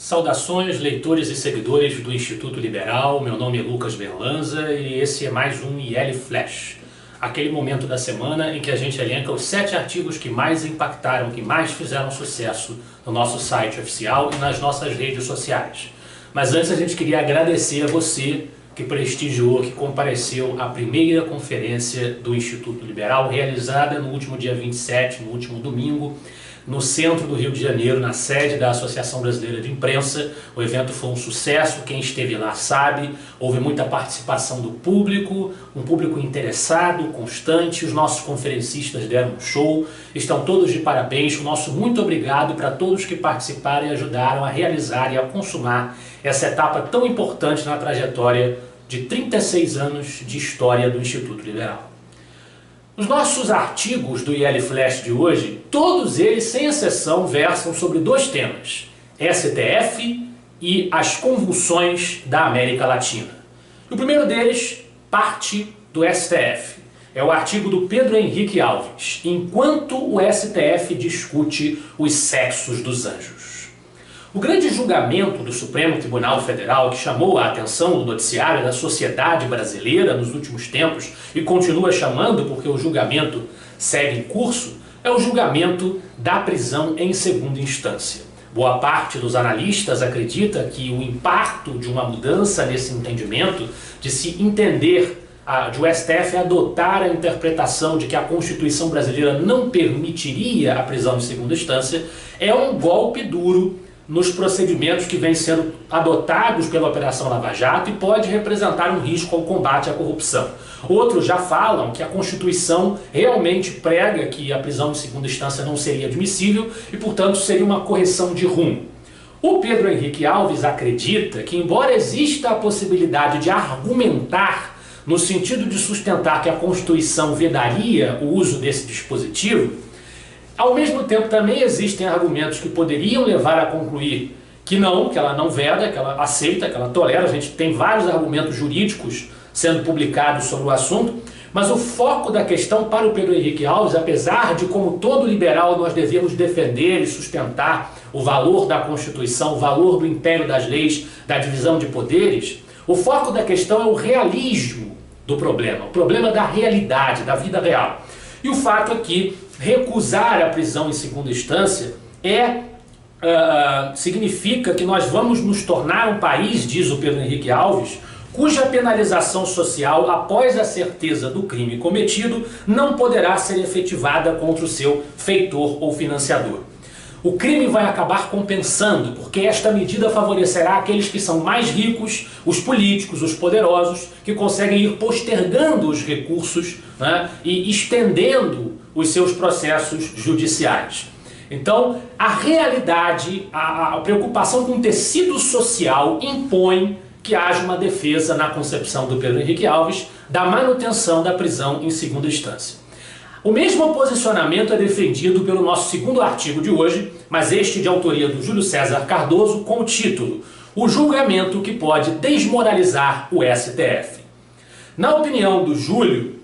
Saudações, leitores e seguidores do Instituto Liberal. Meu nome é Lucas Berlanza e esse é mais um IL Flash, aquele momento da semana em que a gente elenca os 7 artigos que mais impactaram, que mais fizeram sucesso no nosso site oficial e nas nossas redes sociais. Mas antes a gente queria agradecer a você que prestigiou, que compareceu à primeira conferência do Instituto Liberal, realizada no último dia 27, no último domingo, no centro do Rio de Janeiro, na sede da Associação Brasileira de Imprensa. O evento foi um sucesso, quem esteve lá sabe, houve muita participação do público, um público interessado, constante, os nossos conferencistas deram um show, estão todos de parabéns, o nosso muito obrigado para todos que participaram e ajudaram a realizar e a consumar essa etapa tão importante na trajetória de 36 anos de história do Instituto Liberal. Os nossos artigos do IL Flash de hoje, todos eles, sem exceção, versam sobre 2 temas: STF e as convulsões da América Latina. O primeiro deles parte do STF. É o artigo do Pedro Henrique Alves, Enquanto o STF discute os sexos dos anjos. O grande julgamento do Supremo Tribunal Federal, que chamou a atenção do noticiário da sociedade brasileira nos últimos tempos e continua chamando porque o julgamento segue em curso, é o julgamento da prisão em segunda instância. Boa parte dos analistas acredita que o impacto de uma mudança nesse entendimento, de se entender, de o STF adotar a interpretação de que a Constituição brasileira não permitiria a prisão em segunda instância, é um golpe duro nos procedimentos que vêm sendo adotados pela Operação Lava Jato e pode representar um risco ao combate à corrupção. Outros já falam que a Constituição realmente prega que a prisão em segunda instância não seria admissível e, portanto, seria uma correção de rumo. O Pedro Henrique Alves acredita que, embora exista a possibilidade de argumentar no sentido de sustentar que a Constituição vedaria o uso desse dispositivo, ao mesmo tempo também existem argumentos que poderiam levar a concluir que ela não veda, que ela aceita, que ela tolera. A gente tem vários argumentos jurídicos sendo publicados sobre o assunto, mas o foco da questão para o Pedro Henrique Alves, apesar de, como todo liberal, nós devemos defender e sustentar o valor da Constituição, o valor do império das leis, da divisão de poderes, o foco da questão é o realismo do problema, o problema da realidade, da vida real. E o fato é que recusar a prisão em segunda instância significa que nós vamos nos tornar um país, diz o Pedro Henrique Alves, cuja penalização social, após a certeza do crime cometido, não poderá ser efetivada contra o seu feitor ou financiador. O crime vai acabar compensando, porque esta medida favorecerá aqueles que são mais ricos, os políticos, os poderosos, que conseguem ir postergando os recursos, né, e estendendo os seus processos judiciais. Então, a realidade, a preocupação com o tecido social impõe que haja uma defesa, na concepção do Pedro Henrique Alves, da manutenção da prisão em segunda instância. O mesmo posicionamento é defendido pelo nosso segundo artigo de hoje, mas este de autoria do Júlio César Cardoso, com o título O Julgamento que Pode Desmoralizar o STF. Na opinião do Júlio,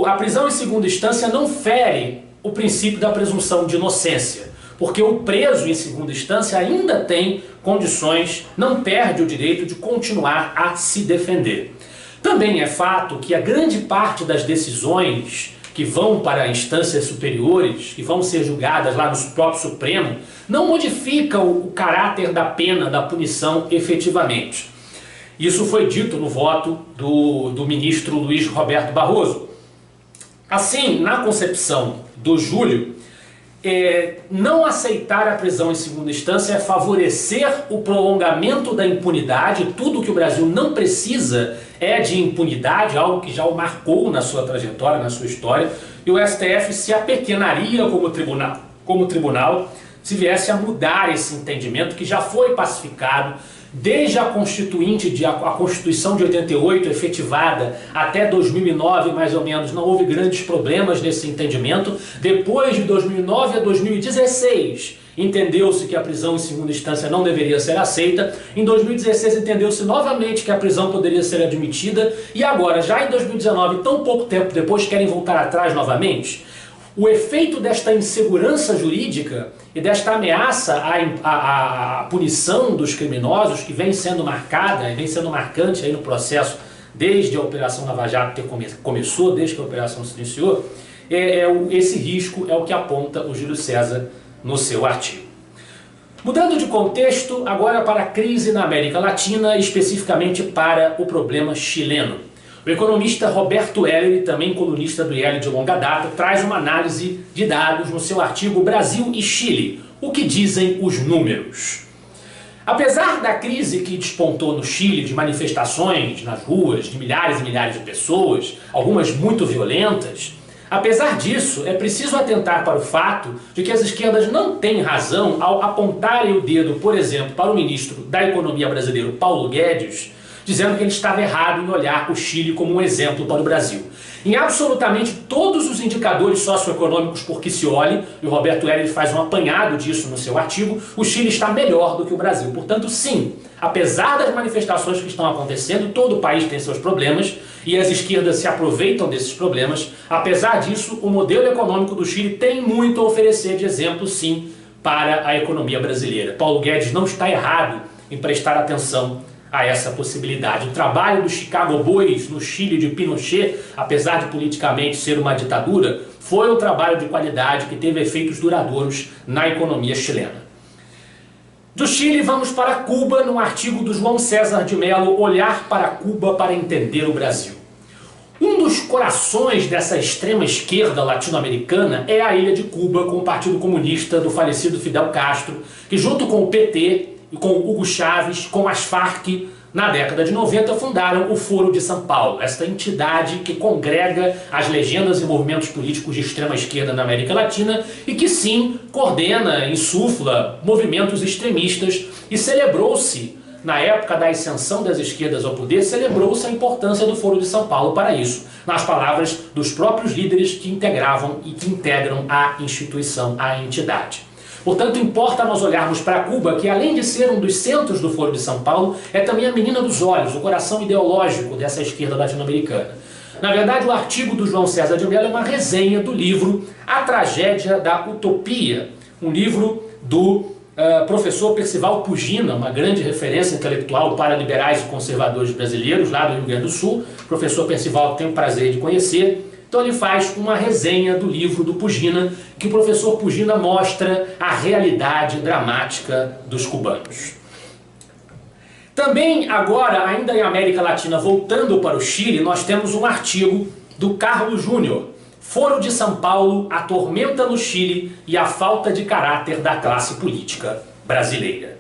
a prisão em segunda instância não fere o princípio da presunção de inocência, porque o preso em segunda instância ainda tem condições, não perde o direito de continuar a se defender. Também é fato que a grande parte das decisões que vão para instâncias superiores, que vão ser julgadas lá no próprio Supremo, não modificam o caráter da pena, da punição efetivamente. Isso foi dito no voto do ministro Luiz Roberto Barroso. Assim, na concepção do Júlio, não aceitar a prisão em segunda instância é favorecer o prolongamento da impunidade. Tudo que o Brasil não precisa é de impunidade, algo que já o marcou na sua trajetória, na sua história, e o STF se apequenaria como tribunal se viesse a mudar esse entendimento que já foi pacificado desde a Constituição de 88, efetivada até 2009, mais ou menos. Não houve grandes problemas nesse entendimento. Depois de 2009 a 2016, entendeu-se que a prisão em segunda instância não deveria ser aceita. Em 2016 entendeu-se novamente que a prisão poderia ser admitida. E agora, já em 2019, tão pouco tempo depois, querem voltar atrás novamente? o efeito desta insegurança jurídica e desta ameaça à punição dos criminosos, que vem sendo marcada e vem sendo marcante aí no processo desde a Operação Lava Jato começou, desde que a operação se iniciou, esse risco é o que aponta o Júlio César no seu artigo. Mudando de contexto, agora para a crise na América Latina, especificamente para o problema chileno. O economista Roberto Heller, também colunista do IEL de longa data, traz uma análise de dados no seu artigo Brasil e Chile, o que dizem os números. Apesar da crise que despontou no Chile, de manifestações nas ruas, de milhares e milhares de pessoas, algumas muito violentas, apesar disso, é preciso atentar para o fato de que as esquerdas não têm razão ao apontarem o dedo, por exemplo, para o ministro da Economia brasileiro, Paulo Guedes, dizendo que ele estava errado em olhar o Chile como um exemplo para o Brasil. Em absolutamente todos os indicadores socioeconômicos por que se olhe, e o Roberto Heller faz um apanhado disso no seu artigo, o Chile está melhor do que o Brasil. Portanto, sim, apesar das manifestações que estão acontecendo, todo o país tem seus problemas e as esquerdas se aproveitam desses problemas. Apesar disso, o modelo econômico do Chile tem muito a oferecer de exemplo, sim, para a economia brasileira. Paulo Guedes não está errado em prestar atenção a essa possibilidade. O trabalho do Chicago Boys no Chile de Pinochet, apesar de politicamente ser uma ditadura, foi um trabalho de qualidade que teve efeitos duradouros na economia chilena. Do Chile vamos para Cuba, no artigo do João César de Mello, Olhar para Cuba para entender o Brasil. Um dos corações dessa extrema esquerda latino-americana é a ilha de Cuba, com o Partido Comunista do falecido Fidel Castro, que junto com o PT e com Hugo Chávez, com as Farc, na década de 90, fundaram o Foro de São Paulo, esta entidade que congrega as legendas e movimentos políticos de extrema esquerda na América Latina e que sim coordena, insufla movimentos extremistas, e celebrou-se, na época da ascensão das esquerdas ao poder, celebrou-se a importância do Foro de São Paulo para isso, nas palavras dos próprios líderes que integravam e que integram a instituição, a entidade. Portanto, importa nós olharmos para Cuba, que além de ser um dos centros do Foro de São Paulo, é também a menina dos olhos, o coração ideológico dessa esquerda latino-americana. Na verdade, o artigo do João César de Mello é uma resenha do livro A Tragédia da Utopia, um livro do professor Percival Pugina, uma grande referência intelectual para liberais e conservadores brasileiros, lá do Rio Grande do Sul. O professor Percival, que tenho o prazer de conhecer. Então ele faz uma resenha do livro do Pugina, que o professor Pugina mostra a realidade dramática dos cubanos. Também agora, ainda em América Latina, voltando para o Chile, nós temos um artigo do Carlos Júnior, Foro de São Paulo, a tormenta no Chile e a falta de caráter da classe política brasileira.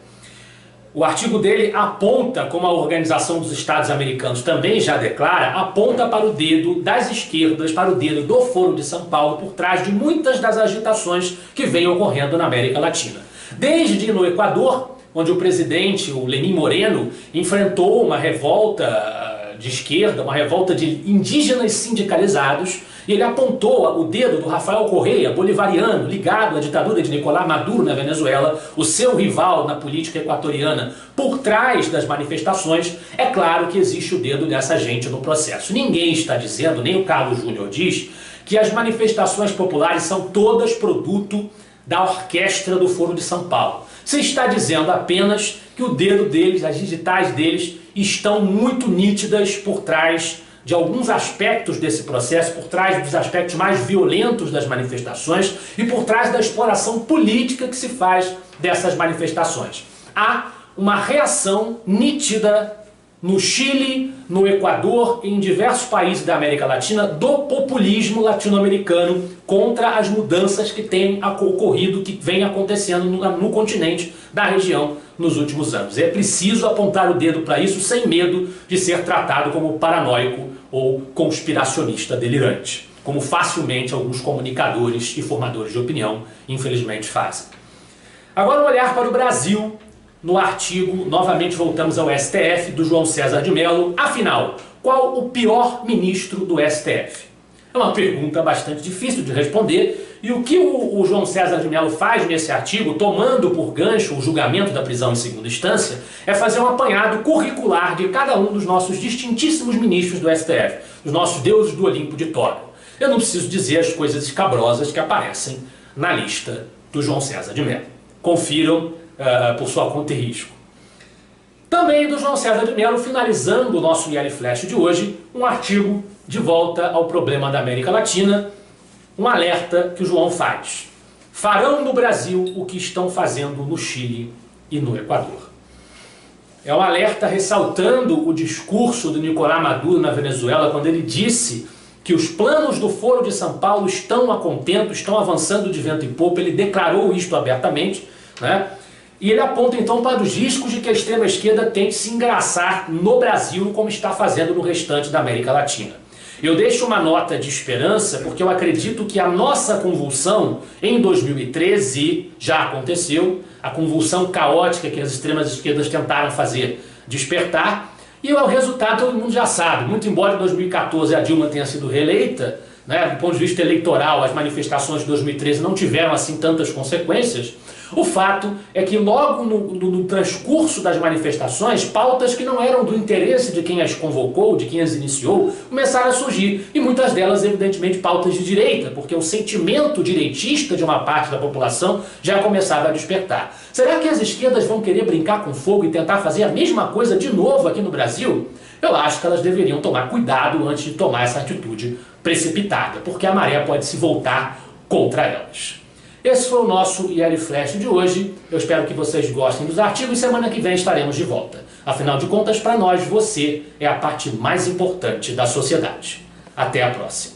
O artigo dele aponta, como a Organização dos Estados Americanos também já declara, aponta para o dedo das esquerdas, para o dedo do Foro de São Paulo, por trás de muitas das agitações que vêm ocorrendo na América Latina. Desde no Equador, onde o presidente, o Lenín Moreno, enfrentou uma revolta de esquerda, uma revolta de indígenas sindicalizados, e ele apontou o dedo do Rafael Correa, bolivariano, ligado à ditadura de Nicolás Maduro na Venezuela, o seu rival na política equatoriana, por trás das manifestações. É claro que existe o dedo dessa gente no processo. Ninguém está dizendo, nem o Carlos Júnior diz, que as manifestações populares são todas produto da orquestra do Foro de São Paulo. Se está dizendo apenas que o dedo deles, as digitais deles, estão muito nítidas por trás de alguns aspectos desse processo, por trás dos aspectos mais violentos das manifestações e por trás da exploração política que se faz dessas manifestações. Há uma reação nítida no Chile, no Equador e em diversos países da América Latina do populismo latino-americano contra as mudanças que têm ocorrido, que vem acontecendo no continente da região nos últimos anos. É preciso apontar o dedo para isso sem medo de ser tratado como paranoico ou conspiracionista delirante, como facilmente alguns comunicadores e formadores de opinião, infelizmente, fazem. Agora, um olhar para o Brasil, no artigo, novamente voltamos ao STF, do João César de Mello. Afinal, qual o pior ministro do STF? É uma pergunta bastante difícil de responder, e o que o João César de Mello faz nesse artigo, tomando por gancho o julgamento da prisão em segunda instância, é fazer um apanhado curricular de cada um dos nossos distintíssimos ministros do STF, dos nossos deuses do Olimpo de Tóquio. Eu não preciso dizer as coisas escabrosas que aparecem na lista do João César de Mello. Confiram por sua conta e risco. Também do João César de Mello, finalizando o nosso IL Flash de hoje, um artigo de volta ao problema da América Latina, um alerta que o João faz. Farão no Brasil o que estão fazendo no Chile e no Equador. É um alerta ressaltando o discurso do Nicolás Maduro na Venezuela, quando ele disse que os planos do Foro de São Paulo estão a contento, estão avançando de vento em popa. Ele declarou isto abertamente, né? E ele aponta então para os riscos de que a extrema-esquerda tente se engraçar no Brasil, como está fazendo no restante da América Latina. Eu deixo uma nota de esperança, porque eu acredito que a nossa convulsão em 2013 já aconteceu, a convulsão caótica que as extremas esquerdas tentaram fazer despertar, e o resultado todo mundo já sabe. Muito embora em 2014 a Dilma tenha sido reeleita, né, do ponto de vista eleitoral, as manifestações de 2013 não tiveram assim tantas consequências. O fato é que logo no transcurso das manifestações, pautas que não eram do interesse de quem as convocou, de quem as iniciou, começaram a surgir. E muitas delas, evidentemente, pautas de direita, porque o sentimento direitista de uma parte da população já começava a despertar. Será que as esquerdas vão querer brincar com fogo e tentar fazer a mesma coisa de novo aqui no Brasil? Eu acho que elas deveriam tomar cuidado antes de tomar essa atitude precipitada, porque a maré pode se voltar contra elas. Esse foi o nosso IL Flash de hoje. Eu espero que vocês gostem dos artigos e semana que vem estaremos de volta. Afinal de contas, para nós, você é a parte mais importante da sociedade. Até a próxima.